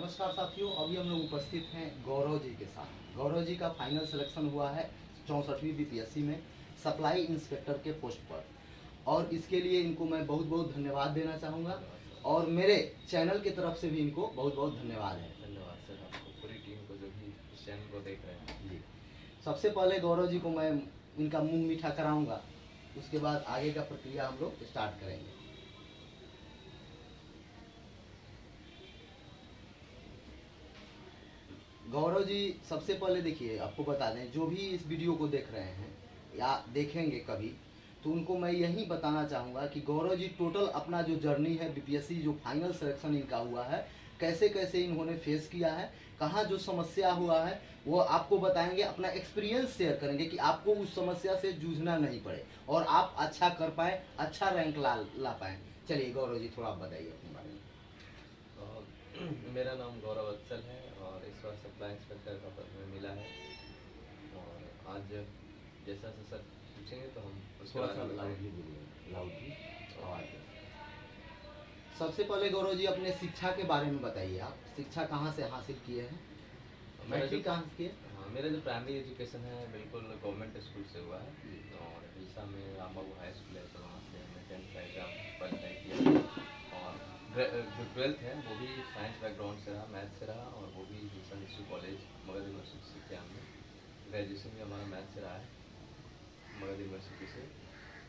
नमस्कार साथियों, अभी हम लोग उपस्थित हैं गौरव जी के साथ। गौरव जी का फाइनल सिलेक्शन हुआ है 64वीं बीपीएससी में सप्लाई इंस्पेक्टर के पोस्ट पर, और इसके लिए इनको मैं बहुत बहुत धन्यवाद देना चाहूँगा और मेरे चैनल की तरफ से भी इनको बहुत बहुत धन्यवाद है। धन्यवाद सर, आपको पूरी टीम को जो भी इस चैनल को देख रहे हैं जी, सबसे पहले गौरव जी को मैं इनका मुँह मीठा कराऊँगा, उसके बाद आगे का प्रक्रिया हम लोग स्टार्ट करेंगे। गौरव जी, सबसे पहले देखिए, आपको बता दें जो भी इस वीडियो को देख रहे हैं या देखेंगे कभी, तो उनको मैं यही बताना चाहूँगा कि गौरव जी टोटल अपना जो जर्नी है बीपीएससी जो फाइनल सिलेक्शन इनका हुआ है, कैसे कैसे इन्होंने फेस किया है, कहाँ जो समस्या हुआ है वो आपको बताएंगे, अपना एक्सपीरियंस शेयर करेंगे कि आपको उस समस्या से जूझना नहीं पड़े और आप अच्छा कर पाएँ, अच्छा रैंक ला पाएँ। चलिए गौरव जी, थोड़ा आप बताइए अपने बारे में। मेरा नाम गौरव वत्सल है और इस बार सप्लाई इंस्पेक्टर का पद हमें मिला है। और आज जैसा से सर पूछेंगे तो हम उसके बारे में लाउडली बोलिए, लाउडली आवाज़। सबसे पहले गौरव जी अपने शिक्षा के बारे में बताइए, आप शिक्षा कहाँ से हासिल किए हैं, मैट्रिक कहाँ से किए? हाँ, मेरा जो प्राइमरी एजुकेशन है बिल्कुल गवर्नमेंट स्कूल से हुआ है और हिलसा में रामबाबू हाई स्कूल है, तो वहाँ से हमने 10th का एग्ज़ाम क्वालिफाई किया और जो 12th है वो भी साइंस बैकग्राउंड से रहा, मैथ से रहा, और वो भी Hilsa history college Magadh university से किया हमने। ग्रेजुएशन भी हमारा मैथ से रहा है मगध यूनिवर्सिटी से।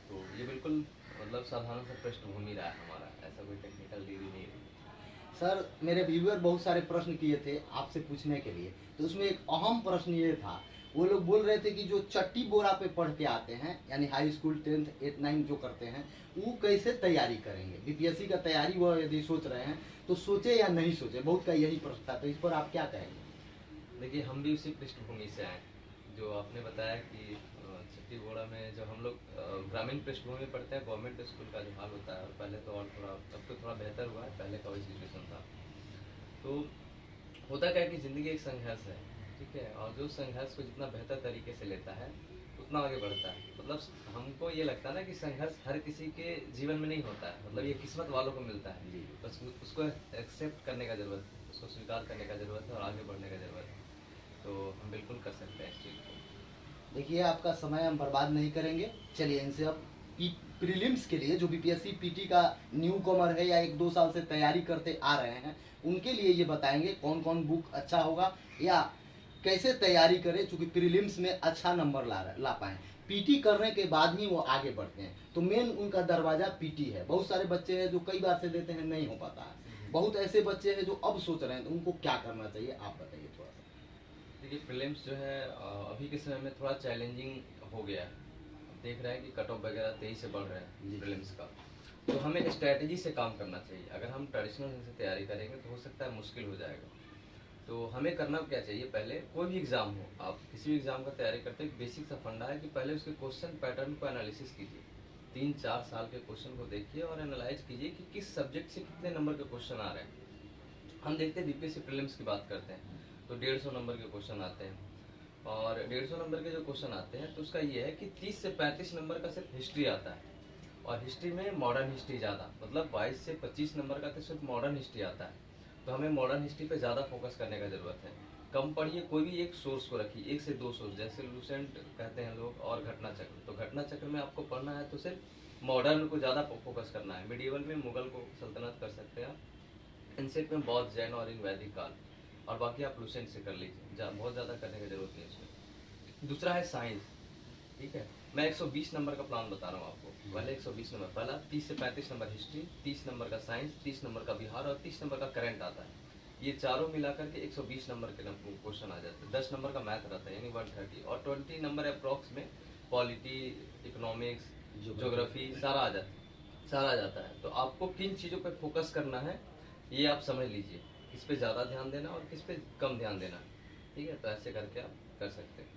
तो ये बिल्कुल मतलब साधारण सा पृष्ठभूमि रहा है हमारा, ऐसा कोई टेक्निकल डिग्री नहीं रही। सर, मेरे व्यूअर बहुत सारे प्रश्न किए थे आपसे पूछने के लिए, तो उसमें एक अहम प्रश्न ये था, वो लोग बोल रहे थे कि जो चट्टी बोरा पे पढ़ के आते हैं, यानी हाई स्कूल 10th 8 9 जो करते हैं, वो कैसे तैयारी करेंगे, बीपीएससी का तैयारी वो यदि सोच रहे हैं तो सोचे या नहीं सोचे, बहुत का यही प्रश्न था, तो इस पर आप क्या कहेंगे? देखिए, हम भी उसी पृष्ठभूमि से आए, जो आपने बताया कि छत्ती घोड़ा में जो हम लोग ग्रामीण पृष्ठभूमि में पढ़ते हैं, गवर्नमेंट स्कूल का जो हाल होता है, और पहले तो और थोड़ा अब तो थोड़ा बेहतर हुआ है, पहले का वही सिचुएशन था। तो होता क्या है कि ज़िंदगी एक संघर्ष है, ठीक है, और जो संघर्ष को जितना बेहतर तरीके से लेता है उतना आगे बढ़ता है। मतलब हमको ये लगता है ना कि संघर्ष हर किसी के जीवन में नहीं होता है, मतलब ये किस्मत वालों को मिलता है, बस उसको एक्सेप्ट करने का ज़रूरत है, उसको स्वीकार करने का ज़रूरत है और आगे बढ़ने का ज़रूरत है। तो हम बिल्कुल कर सकते हैं इस चीज़ को। देखिए, आपका समय हम बर्बाद नहीं करेंगे, चलिए इनसे अब प्रीलिम्स के लिए जो बीपीएससी पीटी का न्यू कमर है या 1-2 साल से तैयारी करते आ रहे हैं, उनके लिए ये बताएंगे कौन कौन बुक अच्छा होगा या कैसे तैयारी करें, चूँकि प्रीलिम्स में अच्छा नंबर ला पाएँ। पीटी करने के बाद ही वो आगे बढ़ते हैं, तो मेन उनका दरवाज़ा पीटी है। बहुत सारे बच्चे हैं जो कई बार से देते हैं, नहीं हो पाता है। बहुत ऐसे बच्चे हैं जो अब सोच रहे हैं, तो उनको क्या करना चाहिए, आप बताइए थोड़ा सा। देखिए, प्रीलिम्स जो है अभी के समय में थोड़ा चैलेंजिंग हो गया है। देख रहे हैं कि कट ऑफ वगैरह तेजी से बढ़ रहे हैं प्रीलिम्स का, तो हमें स्ट्रैटेजी से काम करना चाहिए। अगर हम ट्रेडिशनल ढंग से तैयारी करेंगे तो हो सकता है मुश्किल हो जाएगा। तो हमें करना क्या चाहिए, पहले कोई भी एग्ज़ाम हो, आप किसी भी एग्ज़ाम का तैयारी करते हैं, बेसिक सा फंडा है कि पहले उसके क्वेश्चन पैटर्न को एनालिसिस कीजिए। 3-4 साल के क्वेश्चन को देखिए और एनालाइज कीजिए कि किस सब्जेक्ट से कितने नंबर के क्वेश्चन आ रहे हैं। हम देखते हैं बीपीएससी प्रीलिम्स की बात करते हैं तो 150 नंबर के क्वेश्चन आते हैं, और 150 नंबर के जो क्वेश्चन आते हैं तो उसका ये है कि 30 से 35 नंबर का सिर्फ हिस्ट्री आता है, और हिस्ट्री में मॉडर्न हिस्ट्री ज़्यादा, मतलब 22 से 25 नंबर का तो सिर्फ मॉडर्न हिस्ट्री आता है। तो हमें मॉडर्न हिस्ट्री पे ज़्यादा फोकस करने का ज़रूरत है। कम पढ़िए, कोई भी एक सोर्स को रखिए, 1 से 2 सोर्स, जैसे लूसेंट कहते हैं लोग, और घटना चक्र। तो घटना चक्र में आपको पढ़ना है तो सिर्फ मॉडर्न को ज़्यादा फोकस करना है। मिडिवल में मुगल को सल्तनत कर सकते हैं आप, एंशिएंट में बौद्ध, जैन और वैदिक काल, और बाकी आप लूसेंट से कर लीजिए, बहुत ज़्यादा करने की जरूरत नहीं है इसमें। दूसरा है साइंस, ठीक है, मैं 120 नंबर का प्लान बता रहा हूँ आपको। पहले 120 नंबर, पहला 30 से 35 नंबर हिस्ट्री, 30 नंबर का साइंस, 30 नंबर का बिहार और 30 नंबर का करंट आता है। ये चारों मिलाकर के 120 नंबर के क्वेश्चन आ जाते हैं। 10 नंबर का मैथ रहता है यानी 130, और 20 नंबर अप्रॉक्स में पॉलिटी, इकोनॉमिक्स, ज्योग्राफी सारा आ जाता है। तो आपको किन चीज़ों पर फोकस करना है ये आप समझ लीजिए, किस पे ज़्यादा ध्यान देना और किस पे कम ध्यान देना, ठीक है। तो ऐसे करके आप कर सकते हैं।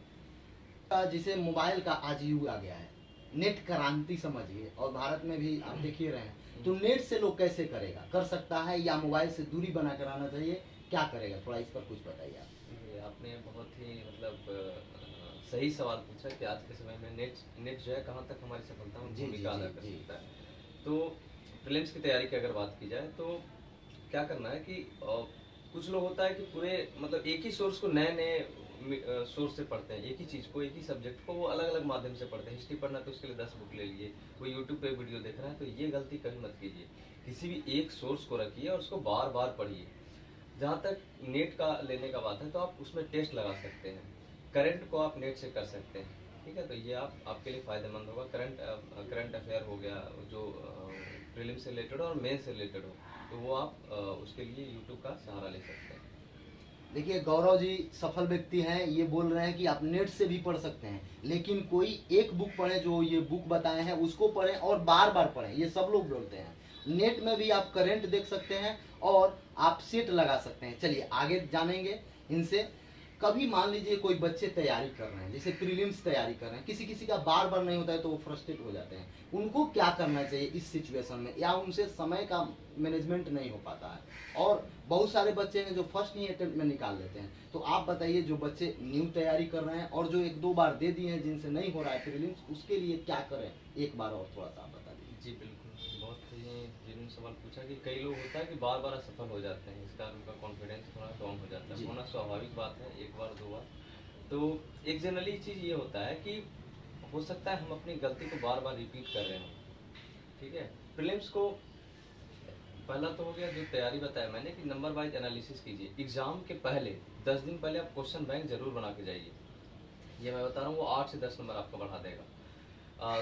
जिसे मोबाइल का आज युग आ गया है, नेट क्रांति समझिए, और भारत में भी आप देख ही रहे हैं, तो नेट से लोग कैसे करेगा, कर सकता है या मोबाइल से दूरी बना कर आना चाहिए, क्या करेगा, थोड़ा इस पर कुछ बताइए आप। आपने बहुत ही मतलब सही सवाल पूछा कि आज के समय में नेट जो है कहाँ तक हमारी सफलता में भूमिका अदा कर सकता है। तो प्रीलिम्स की तैयारी की अगर बात की जाए तो क्या करना है कि कुछ लोग होता है कि पूरे मतलब एक ही सोर्स को नए नए सोर्स से पढ़ते हैं, एक ही चीज़ को, एक ही सब्जेक्ट को वो अलग अलग माध्यम से पढ़ते हैं। हिस्ट्री पढ़ना तो उसके लिए 10 बुक ले लिए, वो यूट्यूब पे वीडियो देख रहा है, तो ये गलती कभी मत कीजिए। किसी भी एक सोर्स को रखिए और उसको बार बार पढ़िए। जहाँ तक नेट का लेने का बात है तो आप उसमें टेस्ट लगा सकते हैं, करंट को आप नेट से कर सकते हैं, ठीक है। तो ये आपके लिए फ़ायदेमंद होगा। करंट अफेयर हो गया जो प्रीलिम से रिलेटेड हो और मेन से रिलेटेड हो, तो वो आप उसके लिए यूट्यूब का सहारा ले सकते हैं। देखिए गौरव जी सफल व्यक्ति हैं, ये बोल रहे हैं कि आप नेट से भी पढ़ सकते हैं, लेकिन कोई एक बुक पढ़े जो ये बुक बताए हैं उसको पढ़ें और बार बार पढ़ें, ये सब लोग बोलते हैं। नेट में भी आप करंट देख सकते हैं और आप सेट लगा सकते हैं। चलिए आगे जानेंगे इनसे। कभी मान लीजिए कोई बच्चे तैयारी कर रहे हैं, जैसे प्रीलिम्स तैयारी कर रहे हैं, किसी किसी का बार बार नहीं होता है तो वो फ्रस्ट्रेट हो जाते हैं, उनको क्या करना चाहिए इस सिचुएशन में, या उनसे समय का मैनेजमेंट नहीं हो पाता है, और बहुत सारे बच्चे हैं जो फर्स्ट ही अटेम्प्ट में निकाल लेते हैं। तो आप बताइए, जो बच्चे न्यू तैयारी कर रहे हैं और जो एक दो बार दे दिए हैं जिनसे नहीं हो रहा है प्रीलिम्स, उसके लिए क्या करें, एक बार और थोड़ा सा आप बता दीजिए। जी बिल्कुल, बहुत ही जेन्युइन सवाल पूछा कि कई लोग होता है कि बार बार असफल हो जाते हैं, इसका उनका कॉन्फिडेंस थोड़ा डाउन हो जाता है, होना स्वाभाविक बात है, एक बार दो बार। तो एक जनरली चीज़ ये होता है कि हो सकता है हम अपनी गलती को बार बार रिपीट कर रहे हों, ठीक है। प्रीलिम्स को पहला तो हो गया जो तैयारी बताया मैंने कि नंबर वाइज एनालिसिस कीजिए। एग्जाम के पहले 10 दिन पहले आप क्वेश्चन बैंक जरूर बना के जाइए, ये मैं बता रहा हूँ, वो 8 से 10 नंबर आपका बढ़ा देगा।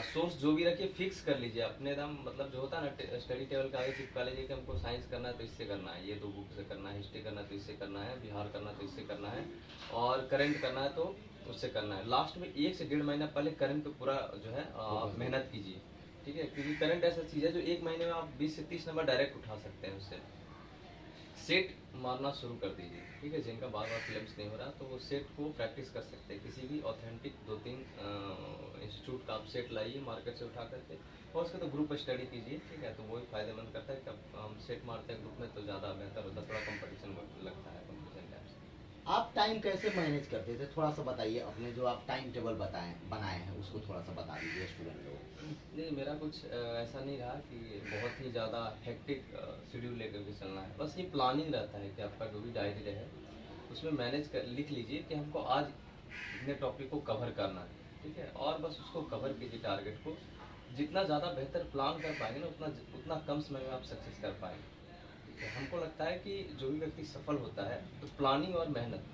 सोर्स जो भी रखिए फिक्स कर लीजिए अपने दम, मतलब जो होता है ना स्टडी टेबल का आगे चिपका लीजिए कि हमको साइंस करना है तो इससे करना है, ये 2 बुक से करना है, हिस्ट्री करना है तो इससे करना है, बिहार करना तो इससे करना है, और करंट करना है तो उससे करना है। लास्ट में 1 से 1.5 महीना पहले करंट पे पूरा जो है मेहनत कीजिए, ठीक है, क्योंकि करंट ऐसा चीज़ है जो 1 महीने में आप 20 से 30 नंबर डायरेक्ट उठा सकते हैं उससे। सेट मारना शुरू कर दीजिए, ठीक है, जिनका बार बार फिल्म्स नहीं हो रहा तो वो सेट को प्रैक्टिस कर सकते हैं। किसी भी ऑथेंटिक 2-3 इंस्टीट्यूट का आप सेट लाइए मार्केट से उठा करके, और उसका तो ग्रुप स्टडी कीजिए, ठीक है, तो वही फायदेमंद करता है कि हम सेट मारते हैं ग्रुप में तो ज़्यादा बेहतर होता है, थोड़ा कंपटीशन लगता है कंपटीशन टाइप से। आप टाइम कैसे मैनेज करते थे, थोड़ा सा बताइए। अपने जो आप टाइम टेबल बनाए हैं उसको थोड़ा सा बता दीजिए स्टूडेंट लोगों को। नहीं, मेरा कुछ ऐसा नहीं रहा कि बहुत ही ज़्यादा हेक्टिक शेड्यूल लेकर के चलना है, बस ये प्लानिंग रहता है कि आपका जो भी डायरी रहे उसमें मैनेज कर लिख लीजिए कि हमको आज इतने टॉपिक को कवर करना है, ठीक है, और बस उसको कवर कीजिए टारगेट को। जितना ज़्यादा बेहतर प्लान कर पाएंगे ना उतना कम समय में आप सक्सेस कर पाएंगे, ठीक है। हमको लगता है कि जो भी व्यक्ति सफल होता है तो प्लानिंग और मेहनत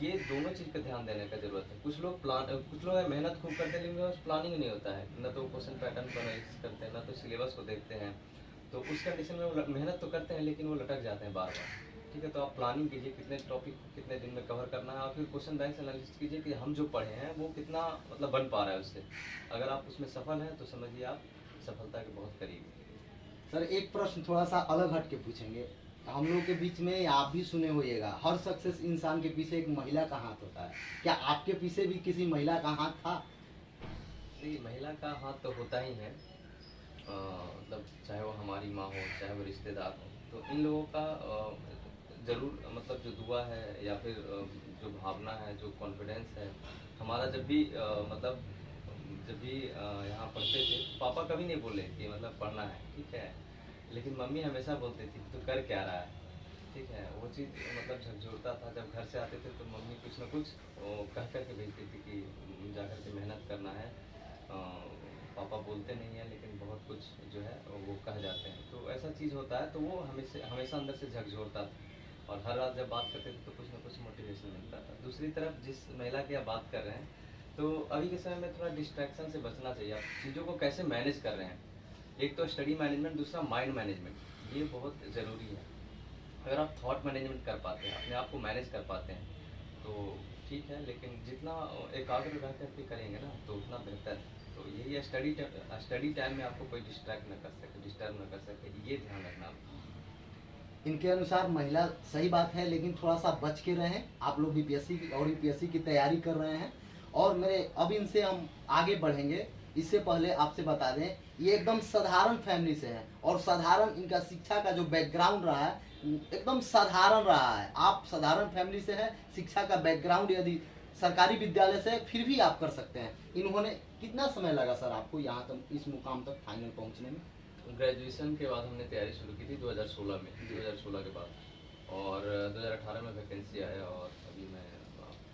ये दोनों चीज़ पे ध्यान देने का जरूरत है। कुछ लोग मेहनत खूब करते हैं लेकिन बस प्लानिंग नहीं होता है, न तो क्वेश्चन पैटर्न को एनालिसिस करते हैं, न तो सिलेबस को देखते हैं, तो उस कंडीशन में वो मेहनत तो करते हैं लेकिन वो लटक जाते हैं बार बार, ठीक है। तो आप प्लानिंग कीजिए कितने टॉपिक कितने दिन में कवर करना है, और फिर क्वेश्चन बैंक से एनालिसिस कीजिए कि हम जो पढ़े हैं वो कितना मतलब बन पा रहा है उससे। अगर आप उसमें सफल हैं तो समझिए आप सफलता के बहुत करीब हैं। सर एक प्रश्न थोड़ा सा अलग हट के पूछेंगे। हम लोग के बीच में आप भी सुने होइएगा, हर सक्सेस इंसान के पीछे एक महिला का हाथ होता है। क्या आपके पीछे भी किसी महिला का हाथ था? नहीं, महिला का हाथ तो होता ही है, मतलब चाहे वो हमारी माँ हो चाहे वो रिश्तेदार हो, तो इन लोगों का ज़रूर मतलब जो दुआ है या फिर जो भावना है, जो कॉन्फिडेंस है हमारा, जब भी मतलब जब भी यहाँ पढ़ते थे पापा कभी नहीं बोले कि मतलब पढ़ना है, ठीक है, लेकिन मम्मी हमेशा बोलती थी तो कर क्या रहा है, ठीक है। वो चीज़ मतलब झकझोरता था। जब घर से आते थे तो मम्मी कुछ ना कुछ कह कर के भेजती थी कि जा कर के मेहनत करना है। पापा बोलते नहीं हैं लेकिन बहुत कुछ जो है वो कह जाते हैं, तो ऐसा चीज़ होता है, तो वो हमेशा अंदर से झकझोरता था, और हर रात जब बात करते थे तो कुछ ना कुछ मोटिवेशन मिलता था। दूसरी तरफ जिस महिला की आप बात कर रहे हैं, तो अभी के समय में थोड़ा डिस्ट्रैक्शन से बचना चाहिए। आप चीज़ों को कैसे मैनेज कर रहे हैं, एक तो स्टडी मैनेजमेंट, दूसरा माइंड मैनेजमेंट, ये बहुत ज़रूरी है। अगर आप थॉट मैनेजमेंट कर पाते हैं, अपने आप को मैनेज कर पाते हैं तो ठीक है, लेकिन जितना एकाग्र रह करके करेंगे ना तो उतना बेहतर है। तो यही है, स्टडी टाइम में आपको कोई डिस्ट्रैक्ट न कर सके, डिस्टर्ब न कर सके, ये ध्यान रखना आपको। इनके अनुसार महिला सही बात है, लेकिन थोड़ा सा बच के रहें। आप लोग बीपीएससी की और यूपीएससी की तैयारी कर रहे हैं, और मेरे अब इनसे हम आगे बढ़ेंगे। इससे पहले आपसे बता दें, ये एकदम साधारण फैमिली से हैं, और साधारण इनका शिक्षा का जो बैकग्राउंड रहा है एकदम साधारण रहा है। आप साधारण फैमिली से हैं, शिक्षा का बैकग्राउंड यदि सरकारी विद्यालय से, फिर भी आप कर सकते हैं। इन्होंने कितना समय लगा सर आपको यहाँ तक, इस मुकाम तक फाइनल पहुँचने में? ग्रेजुएशन के बाद हमने तैयारी शुरू की थी 2016 में, 2016 के बाद, और 2018 में वैकेंसी आया और अभी मैं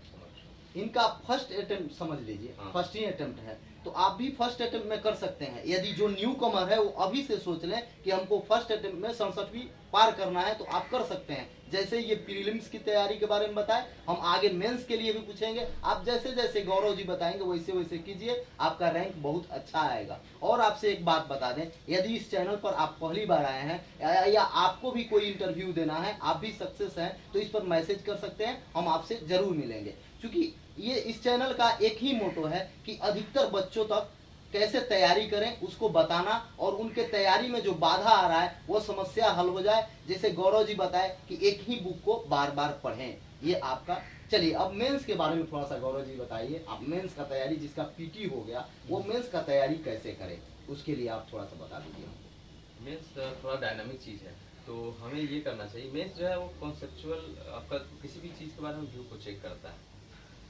समझ हूँ। इनका फर्स्ट अटेम्प्ट समझ लीजिए, हाँ। फर्स्ट ही अटेम्प्ट है, तो आप भी फर्स्ट अटेम्प्ट में कर सकते हैं। यदि जो न्यू कमर है वो अभी से सोच लें कि हमको फर्स्ट अटेम्प्ट में 67वीं पार करना है, तो आप कर सकते हैं। जैसे ये प्रीलिम्स की तैयारी के बारे में बताए, हम आगे मेंस के लिए भी पूछेंगे। आप जैसे जैसे गौरव जी बताएंगे वैसे वैसे कीजिए, आपका रैंक बहुत अच्छा आएगा। और आपसे एक बात बता दें, यदि इस चैनल पर आप पहली बार आए हैं या आपको भी कोई इंटरव्यू देना है, आप भी सक्सेस हैं, तो इस पर मैसेज कर सकते हैं, हम आपसे जरूर मिलेंगे। क्योंकि ये इस चैनल का एक ही मोटो है कि अधिकतर बच्चों तक कैसे तैयारी करें उसको बताना, और उनके तैयारी में जो बाधा आ रहा है वो समस्या हल हो जाए। जैसे गौरव जी बताए कि एक ही बुक को बार बार पढ़ें, ये आपका। चलिए अब मेंस के बारे में थोड़ा सा गौरव जी बताइए। आप मेंस का तैयारी, जिसका पीटी हो गया, वो मेंस का तैयारी कैसे करें, उसके लिए आप थोड़ा सा बता दीजिए हमको। मेंस थोड़ा डायनामिक चीज़ है, तो हमें ये करना चाहिए। मेंस जो है वो कॉन्सेप्चुअल आपका किसी भी चीज़ के बारे में व्यू को चेक करता है।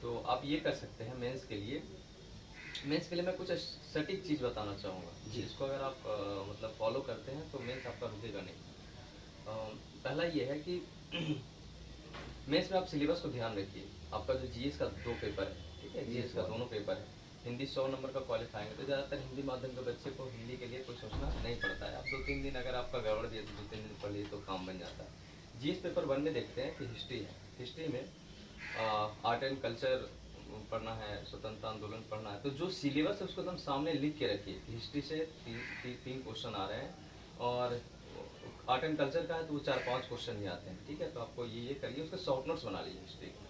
तो आप ये कर सकते हैं मेंस के लिए। मेंस के लिए मैं कुछ सटीक चीज़ बताना चाहूँगा, जिसको अगर आप मतलब फॉलो करते हैं तो मेंस आपका रुकेगा नहीं। पहला ये है कि मेंस में आप सिलेबस को ध्यान रखिए। आपका जो जीएस का 2 पेपर है, ठीक है, जीएस का दोनों पेपर है। हिंदी 100 नंबर का क्वालिफाइंग है, तो ज़्यादातर हिंदी माध्यम के बच्चे को हिंदी के लिए कोई सोचना नहीं पड़ता है। आप 2-3 दिन अगर आपका गड़बड़ दिए तो 2-3 दिन पढ़ लिए तो काम बन जाता है। जीएस पेपर 1 में देखते हैं कि हिस्ट्री है। हिस्ट्री में आर्ट एंड कल्चर पढ़ना है, स्वतंत्रता आंदोलन पढ़ना है। तो जो सिलेबस है उसको एकदम सामने लिख के रखिए। हिस्ट्री से 3 क्वेश्चन आ रहे हैं, और आर्ट एंड कल्चर का है तो वो 4-5 क्वेश्चन ही आते हैं, ठीक है। तो आपको ये करिए, उसके शॉर्ट नोट्स बना लीजिए हिस्ट्री के।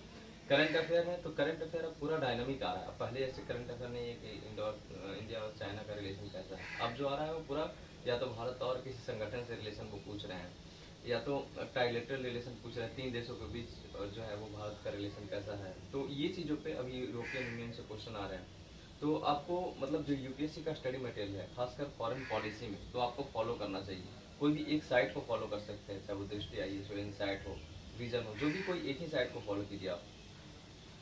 करंट अफेयर है तो करंट अफेयर अब पूरा डायनामिक आ रहा है। अब पहले ऐसे करंट अफेयर नहीं है कि इंडिया और चाइना का रिलेशन कैसा है। अब जो आ रहा है वो पूरा या तो भारत और किसी संगठन से रिलेशन को पूछ रहे हैं, या तो ट्राइलेटरल रिलेशन पूछ रहे हैं, 3 देशों के बीच जो है वो भारत का रिलेशन कैसा है। तो ये चीज़ों पे अभी यूरोपियन यूनियन से क्वेश्चन आ रहे हैं। तो आपको मतलब जो यूपीएससी का स्टडी मटेरियल है, खासकर फॉरेन पॉलिसी में, तो आपको फॉलो करना चाहिए। कोई भी एक साइट को फॉलो कर सकते हैं, चाहे वो दृष्टि IAS हो, इनसाइट हो, विजन हो, जो भी कोई एक ही साइट को फॉलो कीजिए आप।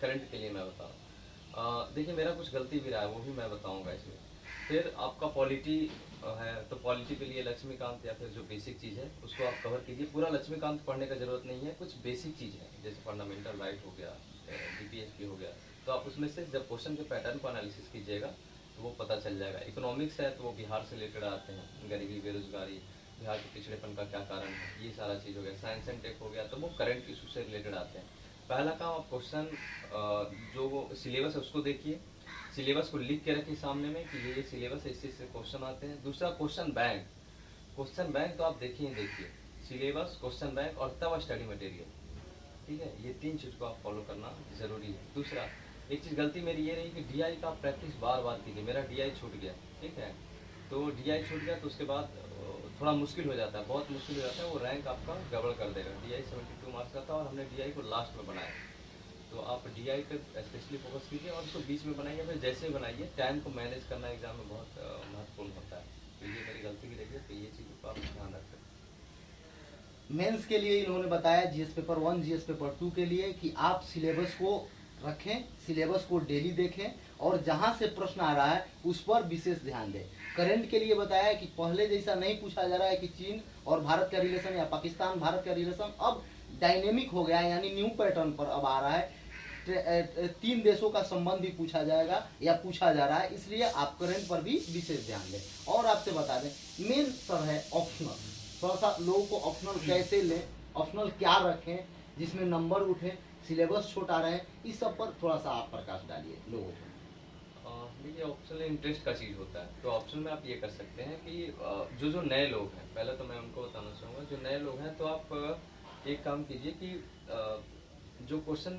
करंट के लिए मैं बता रहा हूँ। देखिए मेरा कुछ गलती भी रहा है, वो भी मैं बताऊँगा इसमें। फिर आपका पॉलिटी है, तो पॉलिटी के लिए लक्ष्मीकांत या फिर जो बेसिक चीज़ है उसको आप कवर कीजिए। पूरा लक्ष्मीकांत पढ़ने का जरूरत नहीं है, कुछ बेसिक चीज़ है जैसे फंडामेंटल राइट हो गया, DPSP हो गया। तो आप उसमें से जब क्वेश्चन के पैटर्न को एनालिसिस कीजिएगा तो वो पता चल जाएगा। इकोनॉमिक्स है तो वो बिहार से रिलेटेड आते हैं, गरीबी, बेरोजगारी, बिहार के पिछड़ेपन का क्या कारण है, ये सारा चीज़ हो गया। साइंस एंड टेक हो गया तो वो करंट इशू से रिलेटेड आते हैं। पहला काम, आप क्वेश्चन जो वो सिलेबस है उसको देखिए, सिलेबस को लिख के रखिए सामने में कि ये सिलेबस है, इससे क्वेश्चन आते हैं। दूसरा क्वेश्चन बैंक, क्वेश्चन बैंक तो आप देखिए सिलेबस, क्वेश्चन बैंक और तब स्टडी मटेरियल, ठीक है। ये 3 चीज़ को आप फॉलो करना जरूरी है। दूसरा, एक चीज़ गलती मेरी ये रही कि DI का प्रैक्टिस बार बार कीजिए। मेरा DI छूट गया, ठीक है। तो DI छूट गया तो उसके बाद थोड़ा मुश्किल हो जाता है, बहुत मुश्किल हो जाता है। वो रैंक आपका गड़बड़ कर देगा। DI 72 मार्क्स का था और हमने DI को लास्ट में बनाया। तो आप DI पे स्पेशली फोकस कीजिए और उसको बीच में बनाइए, फिर जैसे बनाइए। टाइम को मैनेज करना एग्जाम में बहुत महत्वपूर्ण होता है। तो ये मेरी गलती की देखिए, तो ये चीज़ों को आप ध्यान रख सकते हैं। मेंस के लिए इन्होंने बताया जीएस पेपर 1, जीएस पेपर 2 के लिए कि आप सिलेबस को रखें, सिलेबस को डेली देखें और जहां से प्रश्न आ रहा है उस पर विशेष ध्यान दें। करंट के लिए बताया कि पहले जैसा नहीं पूछा जा रहा है कि चीन और भारत का रिलेशन या पाकिस्तान भारत का रिलेशन, अब डायनेमिक हो गया है, यानी न्यू पैटर्न पर अब आ रहा है। 3 देशों का संबंध भी पूछा जाएगा या पूछा जा रहा है, इसलिए आप करंट पर भी विशेष ध्यान दें। और आपसे बता दें, मेन सर है ऑप्शनल। थोड़ा सा लोगों को ऑप्शनल कैसे लें, ऑप्शनल क्या रखें जिसमें नंबर उठे, सिलेबस छोटा रहे, इस सब पर थोड़ा सा आप प्रकाश डालिए लोगों को। देखिए ऑप्शनल इंटरेस्ट का चीज़ होता है। तो ऑप्शनल में आप ये कर सकते हैं कि जो नए लोग हैं, पहले तो मैं उनको बताना चाहूँगा, जो नए लोग हैं तो आप एक काम कीजिए कि जो क्वेश्चन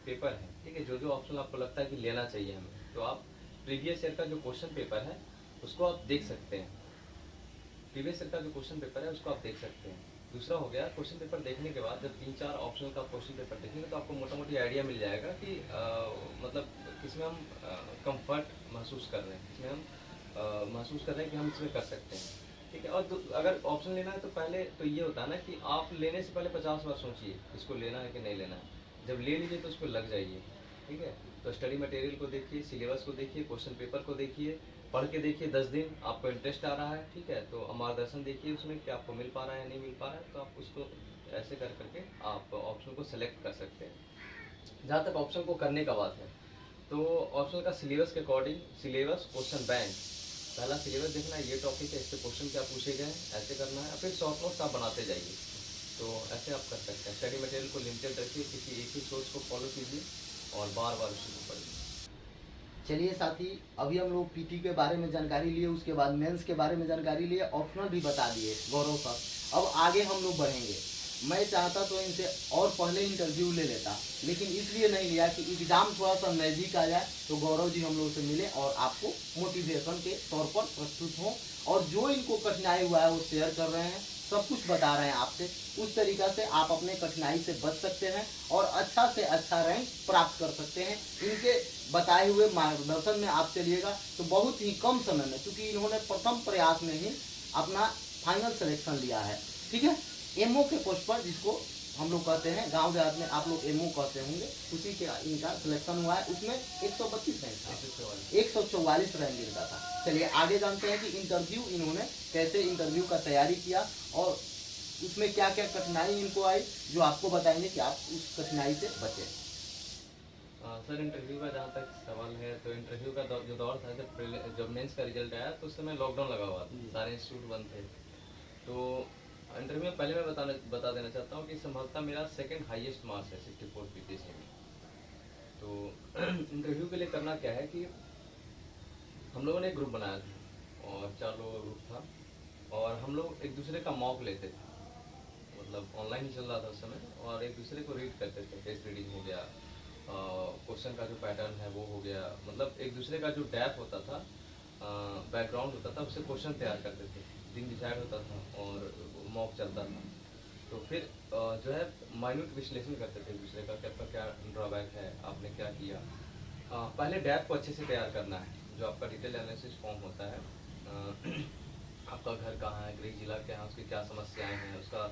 पेपर है, ठीक है, जो ऑप्शन आपको लगता है कि लेना चाहिए हमें, तो आप प्रीवियस ईयर का जो क्वेश्चन पेपर है उसको आप देख सकते हैं। प्रीवियस ईयर का जो क्वेश्चन पेपर है उसको आप देख सकते हैं। दूसरा हो गया, क्वेश्चन पेपर देखने के बाद जब 3-4 ऑप्शनल का क्वेश्चन पेपर देखेंगे तो आपको मोटा मोटी आइडिया मिल जाएगा कि मतलब किसमें हम कंफर्ट महसूस कर रहे हैं, किसमें हम महसूस कर रहे हैं कि हम इसमें कर सकते हैं, ठीक है। और तो अगर ऑप्शन लेना है तो पहले तो ये होता है ना कि आप लेने से पहले 50 बार सोचिए इसको लेना है कि नहीं लेना है। जब ले लीजिए तो उस पर लग जाइए, ठीक है। तो स्टडी मटेरियल को देखिए, सिलेबस को देखिए, क्वेश्चन पेपर को देखिए, पढ़ के देखिए 10 दिन, आपको इंटरेस्ट आ रहा है, ठीक है, तो मार्गदर्शन देखिए उसमें कि आपको मिल पा रहा है या नहीं मिल पा रहा है, तो आप उसको ऐसे कर करके आप ऑप्शन को सेलेक्ट कर सकते हैं। जहाँ तक ऑप्शन को करने का बात है, तो ऑप्शन का सिलेबस के अकॉर्डिंग सिलेबस क्वेश्चन बैंक, पहला सिलेबस देखना है, ये टॉपिक है, इससे क्वेश्चन क्या पूछे गए हैं, ऐसे करना है। फिर शॉर्ट नोट्स आप बनाते जाइए, तो ऐसे आप कर सकते हैं। स्टडी मटेरियल को लिमिटेड रखिए, किसी एक ही सोर्स को फॉलो कीजिए और बार बार उसी को पढ़िए। चलिए साथी, अभी हम लोग पीटी के बारे में जानकारी लिए, उसके बाद मेंस के बारे में जानकारी लिए, ऑप्शनल भी बता दिए गौरव सर। अब आगे हम लोग बढ़ेंगे। मैं चाहता तो इनसे और पहले इंटरव्यू ले लेता, लेकिन इसलिए नहीं लिया कि एग्ज़ाम थोड़ा सा नज़दीक आ जाए तो गौरव जी हम लोग से मिले और आपको मोटिवेशन के तौर पर प्रस्तुत हों, और जो इनको कठिनाई हुआ है वो शेयर कर रहे हैं, सब कुछ बता रहे हैं आपसे। उस तरीक़ा से आप अपने कठिनाई से बच सकते हैं और अच्छा से अच्छा रैंक प्राप्त कर सकते हैं। इनके बताए हुए मार्गदर्शन में आप चलिएगा तो बहुत ही कम समय में, क्योंकि इन्होंने प्रथम प्रयास में ही अपना फाइनल सिलेक्शन लिया है, ठीक है, एमओ के पोस्ट पर, जिसको हम लोग कहते हैं गांव देहात में आप लोग एमओ कहते होंगे, उसी के इनका सिलेक्शन हुआ है। उसमें 132 रैंक था, 144 रैंक इनका था। चलिए आगे जानते हैं कि इंटरव्यू इन्होंने कैसे इंटरव्यू का तैयारी किया और उसमें क्या क्या कठिनाई इनको आई, जो आपको बताएंगे कि आप उस कठिनाई से बचें। सर, इंटरव्यू का जहाँ तक सवाल है, तो इंटरव्यू का जो दौर था, जब मेंस का रिजल्ट आया तो उस समय लॉकडाउन लगा हुआ था, सारे इंस्टीट्यूट बंद थे। तो इंटरव्यू में पहले मैं बता देना चाहता हूँ कि संभवतः मेरा सेकंड हाईएस्ट मार्क्स है 64 पीटीसी में। तो इंटरव्यू के लिए करना क्या है कि हम लोगों ने एक ग्रुप बनाया था और 4 लोगों का ग्रुप था, और हम लोग एक दूसरे का मॉक लेते थे, मतलब ऑनलाइन ही चल रहा था उस समय, और एक दूसरे को रीड करते थे। टेस्ट रीडिंग हो गया, क्वेश्चन का जो पैटर्न है वो हो गया, मतलब एक दूसरे का जो डेप्थ होता था, बैकग्राउंड होता था, उससे क्वेश्चन तैयार करते थे। दिन डिसाइड होता था और मॉक चलता था। तो फिर जो है माइन्यूट विश्लेषण करते थे एक दूसरे का कि आपका क्या ड्रॉबैक है, आपने क्या किया। पहले डेप्थ को अच्छे से तैयार करना है, जो आपका डिटेल एनालिसिस फॉर्म होता है। आपका घर कहाँ है, गृह जिला क्या है, उसकी क्या समस्याएं हैं, उसका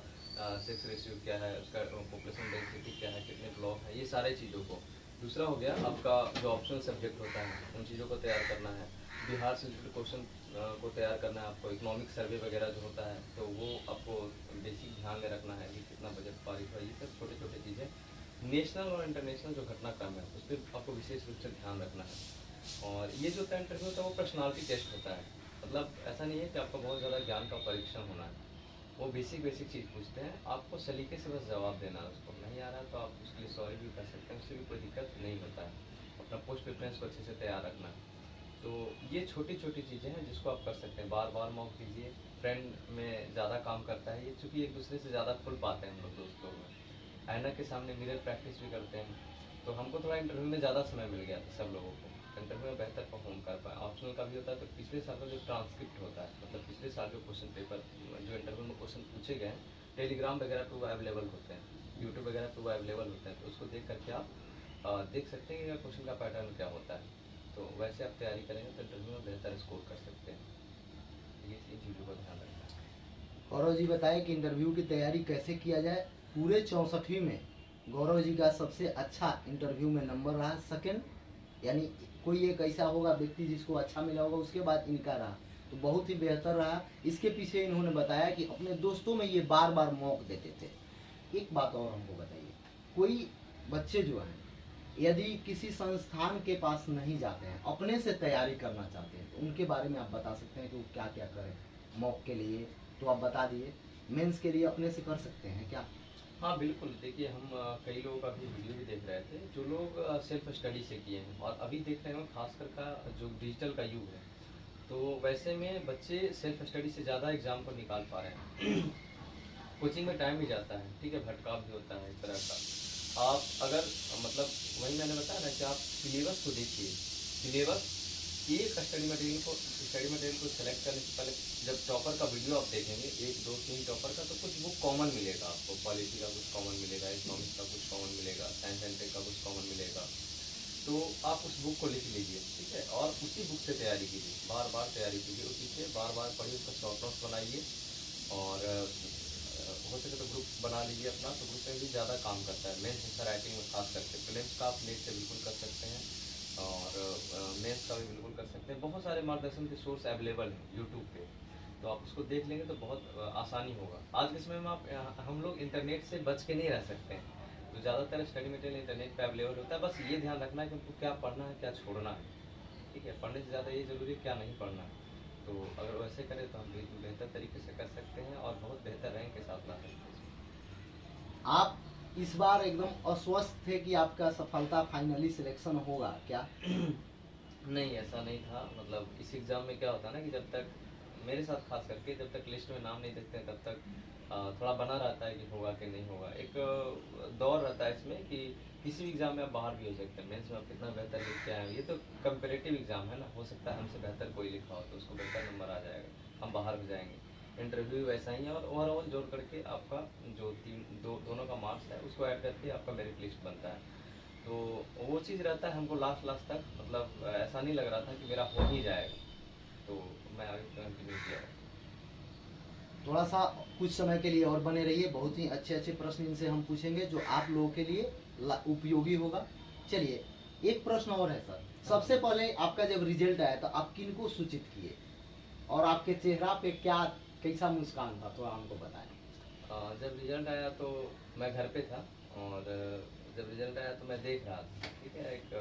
सेक्स रेशियो क्या है, उसका पॉपुलेशन डेंसिटी क्या है, कितने ब्लॉक है, ये सारे चीज़ों को। दूसरा हो गया आपका जो ऑप्शनल सब्जेक्ट होता है, उन चीज़ों को तैयार करना है। बिहार से रिलेटेड क्वेश्चन को तैयार करना है आपको। इकोनॉमिक सर्वे वगैरह जो होता है, तो वो आपको बेसिक ध्यान में रखना है कि कितना बजट पारित हुआ, ये सब छोटे छोटे चीज़ें। नेशनल और इंटरनेशनल जो घटनाक्रम है उस पर आपको विशेष रूप से ध्यान रखना है। और ये जो इंटरव्यू होता है वो पर्सनालिटी टेस्ट होता है, मतलब ऐसा नहीं है कि आपका बहुत ज़्यादा ज्ञान का परीक्षण होना है। वो बेसिक चीज़ पूछते हैं, आपको सलीके से बस जवाब देना है। उसको नहीं आ रहा तो आप उसके लिए सॉरी भी कर सकते हैं, उससे भी कोई दिक्कत नहीं होता है। अपना पोस्ट प्रेफरेंस को अच्छे से तैयार रखना है। तो ये छोटी छोटी चीज़ें हैं जिसको आप कर सकते हैं। बार बार मॉक कीजिए। फ्रेंड में ज़्यादा काम करता है ये, चूँकि एक दूसरे से ज़्यादा खुल पाते हैं हम लोग दोस्त लोग में। आईना के सामने मिरर प्रैक्टिस भी करते हैं। तो हमको थोड़ा इंटरव्यू में ज़्यादा समय मिल गया था सब लोगों को, इंटरव्यू में बेहतर परफॉर्म कर पाए। ऑप्शनल का भी होता है, तो पिछले साल का जो ट्रांसक्रिप्ट होता है, मतलब पिछले साल जो क्वेश्चन पेपर जो इंटरव्यू में क्वेश्चन पूछे गए हैं, टेलीग्राम वगैरह पे वो अवेलेबल होते हैं, यूट्यूब वगैरह पे वो अवेलेबल होते हैं। तो उसको देख करके आप देख सकते हैं कि क्वेश्चन का पैटर्न क्या होता है। तो वैसे आप तैयारी करेंगे तो इंटरव्यू में बेहतर स्कोर कर सकते हैं। ये चीज़ों का ध्यान रखना है। गौरव जी बताए कि इंटरव्यू की तैयारी कैसे किया जाए। पूरे 64वीं में गौरव जी का सबसे अच्छा इंटरव्यू में नंबर रहा सेकंड, यानी कोई एक ऐसा होगा व्यक्ति जिसको अच्छा मिला होगा, उसके बाद इनका रहा, तो बहुत ही बेहतर रहा। इसके पीछे इन्होंने बताया कि अपने दोस्तों में ये बार बार मौक देते थे। एक बात और हमको बताइए, कोई बच्चे जो हैं यदि किसी संस्थान के पास नहीं जाते हैं, अपने से तैयारी करना चाहते हैं, तो उनके बारे में आप बता सकते हैं कि वो क्या क्या करें मॉक के लिए? तो आप बता दिए, मेंस के लिए अपने से कर सकते हैं क्या? हाँ बिल्कुल, देखिए हम कई लोगों का भी वीडियो भी देख रहे थे जो लोग सेल्फ स्टडी से किए हैं, और अभी देख रहे हो खासकर का जो डिजिटल का युग है, तो वैसे में बच्चे सेल्फ स्टडी से ज़्यादा एग्ज़ाम को निकाल पा रहे हैं। कोचिंग में टाइम भी जाता है, ठीक है, भटकाव भी होता है एक तरह का। आप अगर मतलब वही मैंने बताया ना कि आप सिलेबस को देखिए। सिलेबस एक स्टडी मटेरियल को सेलेक्ट करने से पहले जब टॉपर का वीडियो आप देखेंगे, 1 2 3 टॉपर का, तो कुछ बुक कॉमन मिलेगा आपको। पॉलिटी का कुछ कॉमन मिलेगा, इकोनॉमिक्स का कुछ कॉमन मिलेगा, साइंस एंड टेक का कुछ कॉमन मिलेगा। तो आप उस बुक को लिख लीजिए, ठीक है, और उसी बुक से तैयारी कीजिए, बार बार तैयारी कीजिए, उसी से बार बार पढ़िए, उसका शॉर्ट नोट्स बनाइए। और हो सके तो ग्रुप बना लीजिए अपना, तो ग्रुप में भी ज़्यादा काम करता है। मेंस हिस्सा राइटिंग में खास करके प्रीलिम्स का आप नेट से बिल्कुल कर सकते हैं, और मेंस का भी बिल्कुल कर सकते हैं। बहुत सारे मार्गदर्शन के सोर्स अवेलेबल हैं यूट्यूब पे, तो आप उसको देख लेंगे तो बहुत आसानी होगा। आज के समय में हम लोग इंटरनेट से बच के नहीं रह सकते हैं, तो ज़्यादातर स्टडी मटेरियल इंटरनेट पे अवेलेबल होता है। बस ये ध्यान रखना है कि उनको क्या पढ़ना है, क्या छोड़ना है, ठीक है। पढ़ने से ज़्यादा ये ज़रूरी है क्या नहीं पढ़ना है। तो अगर वैसे करें तो हम बिल्कुल बेहतर तरीके से कर सकते हैं और बहुत बेहतर रैंक के साथ ला सकते हैं। आप इस बार एकदम अस्वस्थ थे कि आपका सफलता फाइनली सिलेक्शन होगा क्या? नहीं, ऐसा नहीं था। मतलब इस एग्ज़ाम में क्या होता है ना कि जब तक मेरे साथ खास करके जब तक लिस्ट में नाम नहीं देखते हैं तब तक थोड़ा बना रहता है कि होगा कि नहीं होगा। एक दौर रहता है इसमें कि किसी भी एग्ज़ाम में आप बाहर भी हो सकते हैं। मेंस में आप कितना बेहतर लिख के आए हैं, ये तो कंपेरेटिव एग्ज़ाम है ना, हो सकता है हमसे बेहतर कोई लिखा हो तो उसको बेहतर नंबर आ जाएगा, हम बाहर हो जाएंगे। इंटरव्यू वैसा ही है और ओवरऑल जोड़ करके आपका जो दोनों का मार्क्स है उसको ऐड करके आपका मेरिट लिस्ट बनता है। तो वो चीज़ रहता है हमको लास्ट तक, मतलब ऐसा नहीं लग रहा था कि मेरा हो ही जाएगा, तो मैं आगे कंटिन्यू किया। थोड़ा सा कुछ समय के लिए और बने रहिए, बहुत ही अच्छे अच्छे प्रश्न इनसे हम पूछेंगे जो आप लोगों के लिए उपयोगी होगा। चलिए एक प्रश्न और है सर, सबसे पहले आपका जब रिजल्ट आया तो आप किनको सूचित किए और आपके चेहरा पे क्या कैसा मुस्कान था, थोड़ा हमको बताएं। जब रिजल्ट आया तो मैं घर पे था और जब रिजल्ट आया तो मैं देख रहा था, ठीक है। एक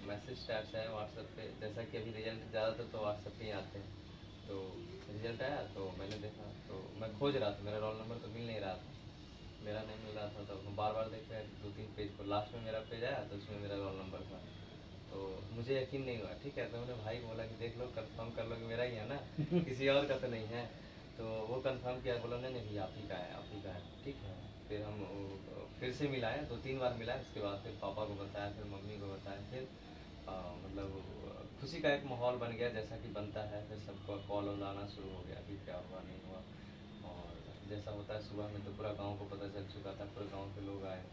मैसेज टाइप से आया व्हाट्सएप पे, जैसा कि अभी रिजल्ट ज़्यादातर तो व्हाट्सएप पे ही आते हैं। तो रिजल्ट आया तो मैंने देखा तो मैं खोज रहा था, मेरा रोल नंबर तो मिल नहीं रहा था, मेरा नहीं मिल रहा था। तो हम बार बार देख रहे थे 2-3 पेज को, लास्ट में मेरा पेज आया तो उसमें मेरा रोल नंबर था। तो मुझे यकीन नहीं हुआ, ठीक है। तो मैंने भाई को बोला कि देख लो कंफर्म कर लो कि मेरा ही है ना, किसी और का तो नहीं है। तो वो कंफर्म किया, बोला नहीं नहीं आप ही का है, आप ही का है, ठीक है। फिर हम फिर से मिलाया, 2-3 बार मिलाया, उसके बाद फिर पापा को बताया, फिर मम्मी को बताया, फिर मतलब खुशी का एक माहौल बन गया जैसा कि बनता है। फिर सबको कॉल वॉल आना शुरू हो गया कि क्या हुआ नहीं हुआ, और जैसा होता है सुबह में तो पूरा गांव को पता चल चुका था, पूरे गांव के लोग आए,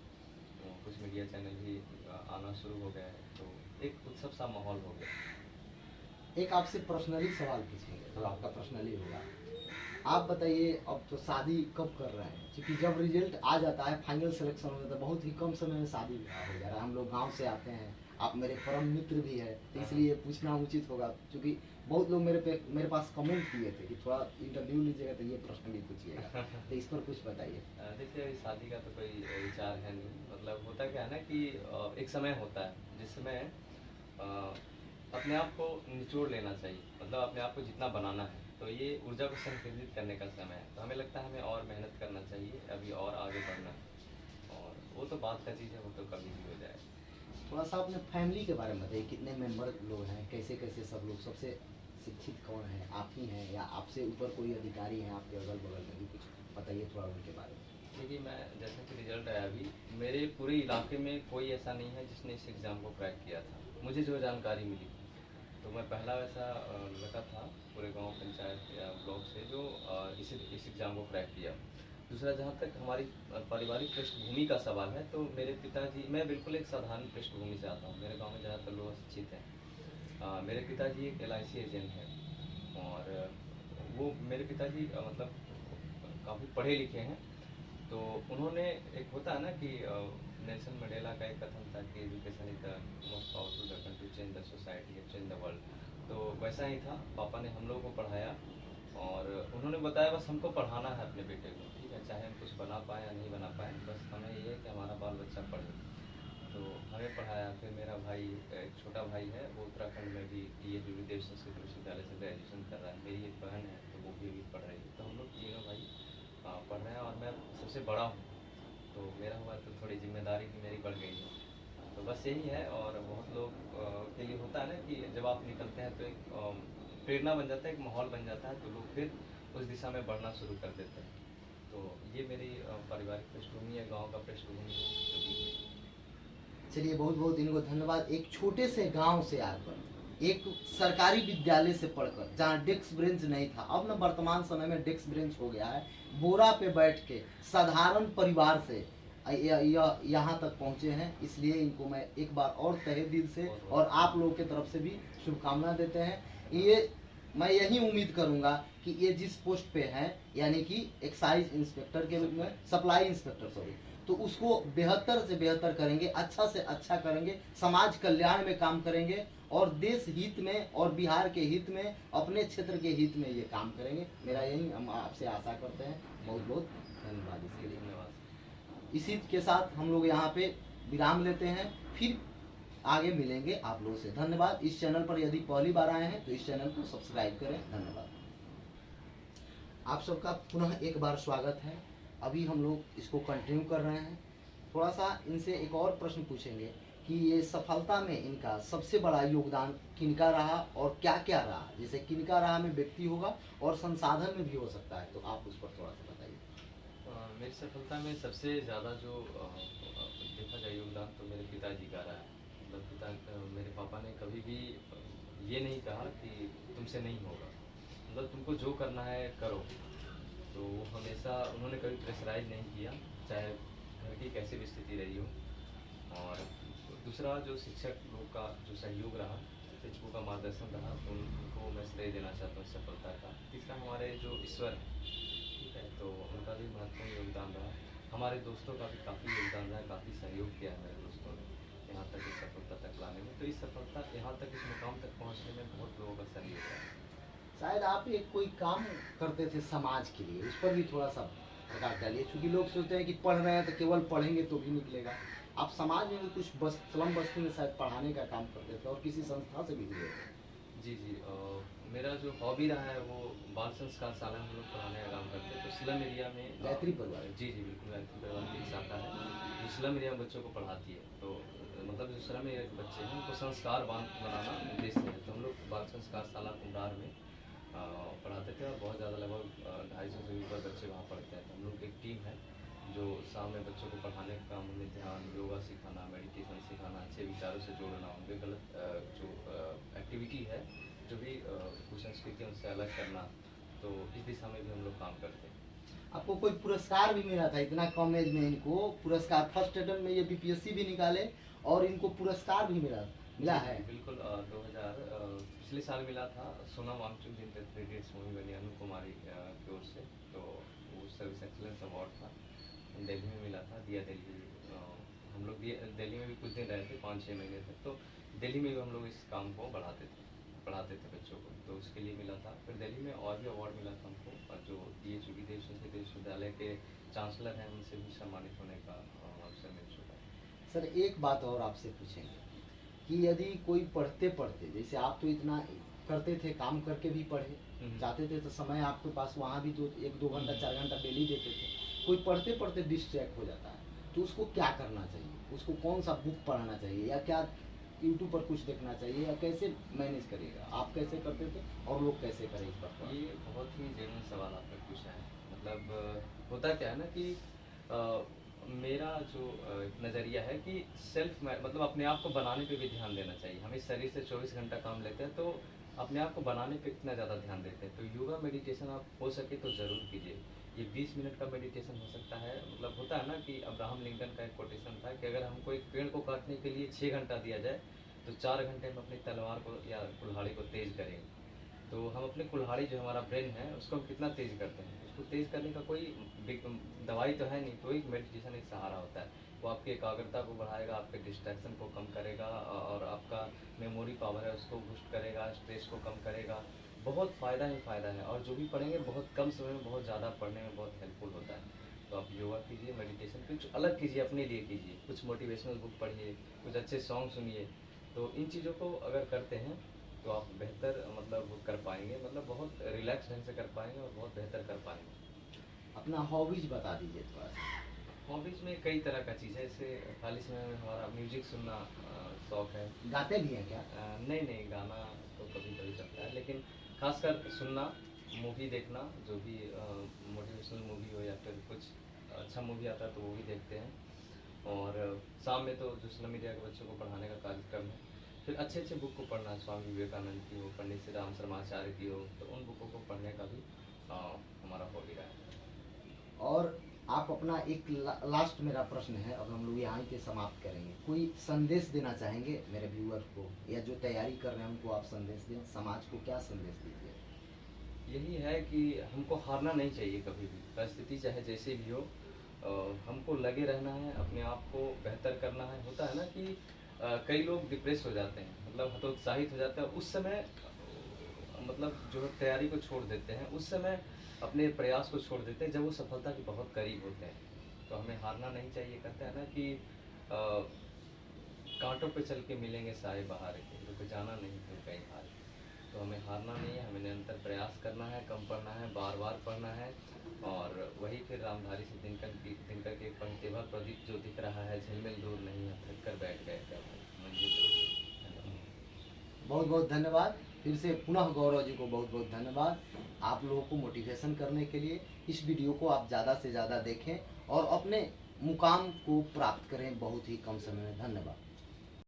तो कुछ मीडिया चैनल भी आना शुरू हो गए, तो एक उत्सव सा माहौल हो गया। एक आपसे पर्सनली सवाल पूछेंगे, तो आपका पर्सनली होगा। आप बताइए अब तो शादी कब कर रहे हैं, क्योंकि जब रिजल्ट आ जाता है फाइनल सिलेक्शन हो जाता है बहुत ही कम समय में शादी ब्याह हो जा रहा है। हम लोग गांव से आते हैं, आप मेरे परम मित्र भी है, तो इसलिए पूछना उचित होगा, क्योंकि बहुत लोग मेरे पास कमेंट किए थे कि थोड़ा इंटरव्यू लीजिएगा तो ये प्रश्न भी पूछिएगा, तो इस पर कुछ बताइए। देखिए अभी शादी का तो कोई विचार है नहीं। मतलब होता क्या है ना कि एक समय होता है जिस समय अपने आप को निचोड़ लेना चाहिए, मतलब अपने आप को जितना बनाना है, तो ये ऊर्जा को संकेंद्रित करने का समय है। तो हमें लगता है हमें और मेहनत करना चाहिए, अभी और आगे बढ़ना है, और वो तो बात का चीज़ है, वो तो कभी भी हो जाएगा। थोड़ा सा अपने फैमिली के बारे में बताइए, कितने मेंबर लोग हैं, कैसे कैसे सब लोग, सबसे शिक्षित कौन है, आप ही हैं या आपसे ऊपर कोई अधिकारी हैं आपके अगल बगल में भी, कुछ बताइए थोड़ा उनके बारे में। देखिए मैं जैसा कि रिजल्ट आया अभी, मेरे पूरे इलाके में कोई ऐसा नहीं है जिसने इस एग्ज़ाम को क्रैक किया था, मुझे जो जानकारी मिली। तो मैं पहला वैसा लड़का था पूरे गांव पंचायत या ब्लॉक से जो इस एग्ज़ाम को क्रैक किया। दूसरा, जहाँ तक हमारी पारिवारिक पृष्ठभूमि का सवाल है, तो मेरे पिताजी, मैं बिल्कुल एक साधारण पृष्ठभूमि से आता हूँ, मेरे गांव में ज़्यादातर लोग शिक्षित हैं। मेरे पिताजी एक LIC एजेंट हैं, और वो मेरे पिताजी मतलब काफ़ी पढ़े लिखे हैं। तो उन्होंने, एक होता है ना कि नेल्सन मंडेला का एक कथन था कि education is the most powerful weapon to change the society, change the world. तो वैसा ही था, पापा ने हम लोगों को पढ़ाया और उन्होंने बताया बस हमको पढ़ाना है अपने बेटे को, ठीक है, चाहे हम कुछ बना पाएँ या नहीं बना पाएँ, बस हमें ये है कि हमारा बाल बच्चा पढ़े। तो हमें पढ़ाया। फिर मेरा भाई, एक छोटा भाई है, वो उत्तराखंड में भी DAV विदेश संस्कृत विश्वविद्यालय से ग्रेजुएशन कर रहा है। मेरी एक बहन है तो वो भी पढ़ रही है, तो हम लोग तीनों भाई पढ़ रहे हैं, और मैं सबसे बड़ा हूँ, तो मेरा हुआ तो थोड़ी जिम्मेदारी भी मेरी बढ़ गई है। तो बस यही है। और बहुत लोग के लिए होता है ना कि जब आप निकलते हैं तो एक प्रेरणा बन जाता है, एक माहौल बन जाता है, तो लोग फिर उस दिशा में बढ़ना शुरू कर देते हैं। तो ये मेरी पारिवारिक पृष्ठभूमि है, गाँव का पृष्ठभूमि जो भी है। चलिए बहुत बहुत इनको धन्यवाद। एक छोटे से गांव से आकर एक सरकारी विद्यालय से पढ़कर, जहाँ डेस्क बेंच नहीं था, अब न वर्तमान समय में डेस्क बेंच हो गया है, बोरा पे बैठ के साधारण परिवार से यहाँ तक पहुँचे हैं। इसलिए इनको मैं एक बार और तहे दिल से और आप लोगों की तरफ से भी शुभकामना देते हैं। ये मैं यही उम्मीद करूंगा कि ये जिस पोस्ट पे हैं, यानी कि एक्साइज इंस्पेक्टर के रूप में, सप्लाई इंस्पेक्टर सॉरी, तो उसको बेहतर से बेहतर करेंगे, अच्छा से अच्छा करेंगे, समाज कल्याण में काम करेंगे और देश हित में और बिहार के हित में, अपने क्षेत्र के हित में ये काम करेंगे। मेरा यही हम आपसे आशा करते हैं। बहुत बहुत धन्यवाद इसके लिए। धन्यवाद। इसी के साथ हम लोग यहाँ पे विराम लेते हैं, फिर आगे मिलेंगे आप लोगों से। धन्यवाद। इस चैनल पर यदि पहली बार आए हैं तो इस चैनल को सब्सक्राइब करें। धन्यवाद। आप सबका पुनः एक बार स्वागत है। अभी हम लोग इसको कंटिन्यू कर रहे हैं। थोड़ा सा इनसे एक और प्रश्न पूछेंगे कि ये सफलता में इनका सबसे बड़ा योगदान किनका रहा और क्या क्या रहा। जैसे किनका रहा में व्यक्ति होगा और संसाधन में भी हो सकता है, तो आप उस पर थोड़ा सा बताइए। मेरी सफलता में सबसे ज़्यादा जो देखा जाए योगदान तो मेरे पिताजी का रहा है। मतलब मेरे पापा ने कभी भी ये नहीं कहा कि तुमसे नहीं होगा, मतलब तुमको जो करना है करो। तो वो हमेशा उन्होंने कभी प्रेशराइज नहीं किया, चाहे घर की कैसी भी स्थिति रही हो। और दूसरा जो शिक्षक लोग का जो सहयोग रहा, शिक्षकों का मार्गदर्शन रहा, तो उनको मैं श्रेय देना चाहता हूँ सफलता का। तीसरा हमारे जो ईश्वर हैं, ठीक है, तो उनका भी महत्वपूर्ण योगदान रहा। हमारे दोस्तों का भी काफ़ी योगदान रहा, काफ़ी सहयोग किया है मेरे दोस्तों ने यहाँ तक इस सफलता तक लाने में। तो इस सफलता यहाँ तक इस मुकाम तक पहुँचने में बहुत लोगों का सहयोग है। शायद आप एक कोई काम करते थे समाज के लिए, उस पर भी थोड़ा सा प्रकाश डालिए। क्योंकि लोग सोचते हैं कि पढ़ रहे हैं तो केवल पढ़ेंगे तो भी निकलेगा। आप समाज में भी कुछ स्लम बस्ती में शायद पढ़ाने का काम करते थे और किसी संस्था से भी जुड़े थे। जी जी, मेरा जो हॉबी रहा है वो बाल संस्कार शाला में हम लोग पढ़ाने का काम करते हैं। तो स्लम एरिया में गायत्री परिवार। जी जी बिल्कुल, गायत्री परिवार की शाखा है जो स्लम एरिया में बच्चों को पढ़ाती है। तो मतलब जो स्लम एरिया के बच्चे हैं उनको संस्कार बनाना उद्देश्य है। तो हम लोग बाल संस्कार शाला कुम्हार में पढ़ाते थे और बहुत ज़्यादा लगभग 250 से ऊपर बच्चे वहाँ पढ़ते हैं। तो हम लोग की एक टीम है जो शाम में बच्चों को पढ़ाने का काम में ध्यान, योगा सिखाना, मेडिटेशन सिखाना, अच्छे विचारों से जोड़ना, उनके गलत जो एक्टिविटी है, जो भी कुसंस्कृति उनसे अलग करना, तो इस दिशा में भी हम लोग काम करते हैं। आपको कोई पुरस्कार भी मिला था? इतना कम एज में इनको पुरस्कार, फर्स्ट अटेम्प्ट में ये बीपीएससी भी निकाले और इनको पुरस्कार भी मिला है। बिल्कुल, 2000 पिछले साल मिला था सोना वांगचुक जिन 3 इडियट्स मूवी बनी अनु कुमारी की ओर से। तो वो सर्विस एक्सीलेंस अवार्ड था, दिल्ली में मिला था, दिया दिल्ली। हम लोग दिल्ली में भी कुछ दिन रहे थे, 5-6 महीने तक। तो दिल्ली में भी हम लोग इस काम को पढ़ाते थे बच्चों को, तो उसके लिए मिला था। फिर दिल्ली में और भी अवार्ड मिला था हमको, और जो DHU विदेश संस्कृत विश्वविद्यालय के चांसलर हैं उनसे भी सम्मानित होने का अवसर मिल चुका है। सर एक बात और आपसे पूछेंगे कि यदि कोई पढ़ते पढ़ते, जैसे आप तो इतना करते थे, काम करके भी पढ़े जाते थे, तो समय आपके पास वहाँ भी तो 1-2 घंटा 4 घंटा डेली देते थे। कोई पढ़ते पढ़ते डिस्ट्रैक्ट हो जाता है, तो उसको क्या करना चाहिए? उसको कौन सा बुक पढ़ना चाहिए, या क्या यूट्यूब पर कुछ देखना चाहिए, या कैसे मैनेज करिएगा? आप कैसे करते थे और लोग कैसे करें इस पर? ये बहुत ही जेन्युइन सवाल आपने पूछा है। मतलब होता क्या है ना कि मेरा जो नज़रिया है कि मतलब अपने आप को बनाने पे भी ध्यान देना चाहिए। हम इस शरीर से 24 घंटा काम लेते हैं, तो अपने आप को बनाने पे कितना ज़्यादा ध्यान देते हैं। तो योगा मेडिटेशन आप हो सके तो ज़रूर कीजिए। ये 20 मिनट का मेडिटेशन हो सकता है। मतलब होता है ना कि अब्राहम लिंकन का एक कोटेशन था कि अगर हमको एक पेड़ को काटने के लिए 6 घंटा दिया जाए तो 4 घंटे में अपनी तलवार को या कुल्हाड़ी को तेज़ करेंगे। तो हम अपने कुल्हाड़ी जो हमारा ब्रेन है उसको हम कितना तेज़ करते हैं, उसको तेज़ करने का कोई दवाई तो है नहीं, तो एक मेडिटेशन एक सहारा होता है। वो आपकी एकाग्रता को बढ़ाएगा, आपके डिस्ट्रैक्शन को कम करेगा, और आपका मेमोरी पावर है उसको बूस्ट करेगा, स्ट्रेस को कम करेगा। बहुत फ़ायदा ही फ़ायदा है, और जो भी पढ़ेंगे बहुत कम समय में बहुत ज़्यादा पढ़ने में बहुत हेल्पफुल होता है। तो आप योगा कीजिए, मेडिटेशन कुछ अलग कीजिए, अपने लिए कीजिए, कुछ मोटिवेशनल बुक पढ़िए, कुछ अच्छे सॉन्ग सुनिए। तो इन चीज़ों को अगर करते हैं तो आप बेहतर मतलब कर पाएंगे, मतलब बहुत रिलैक्स ढंग से कर पाएंगे और बहुत बेहतर कर पाएंगे। अपना हॉबीज बता दीजिए थोड़ा सा। हॉबीज़ में कई तरह का चीज़ है, जैसे खाली समय में हमारा म्यूजिक सुनना शौक है। गाते भी हैं क्या? नहीं, गाना तो कभी कभी चलता है, लेकिन खासकर सुनना, मूवी देखना, जो भी मोटिवेशनल मूवी हो या फिर कुछ अच्छा मूवी आता है तो वो भी देखते हैं। और शाम में तो जो स्लम एरिया के बच्चों को पढ़ाने का कार्यक्रम है, फिर अच्छे अच्छे बुक को पढ़ना, स्वामी विवेकानंद की हो, पंडित श्री राम शर्माचार्य की हो, तो उन बुकों को पढ़ने का भी हमारा हॉबी रहा है। और आप अपना एक लास्ट मेरा प्रश्न है, अब हम लोग यहाँ पे समाप्त करेंगे। कोई संदेश देना चाहेंगे मेरे व्यूअर्स को, या जो तैयारी कर रहे हैं उनको आप संदेश दें, समाज को क्या संदेश दीजिए? यही है कि हमको हारना नहीं चाहिए कभी भी, परिस्थिति चाहे जैसे भी हो, हमको लगे रहना है, अपने आप को बेहतर करना है। होता है ना कि कई लोग डिप्रेस हो जाते हैं, मतलब हतोत्साहित हो जाते हैं, उस समय मतलब जो है तैयारी को छोड़ देते हैं, उस समय अपने प्रयास को छोड़ देते हैं जब वो सफलता के बहुत करीब होते हैं। तो हमें हारना नहीं चाहिए। कहते हैं ना कि कांटों पे चल के मिलेंगे साए बहार के, रुक जाना नहीं फिर कहीं हार के। तो हमें हारना नहीं है, हमें निरंतर प्रयास करना है, कम पढ़ना है, बार बार पढ़ना है। और वही फिर रामधारी से दिनकर के पंक्तिभा प्रदीप जो दिख रहा है, झिलमिल दूर नहीं है, थक कर बैठ गए क्या भाई, मंजिल दूर नहीं है। बहुत बहुत धन्यवाद। फिर से पुनः गौरव जी को बहुत बहुत धन्यवाद। आप लोगों को मोटिवेशन करने के लिए इस वीडियो को आप ज़्यादा से ज़्यादा देखें और अपने मुकाम को प्राप्त करें बहुत ही कम समय में। धन्यवाद।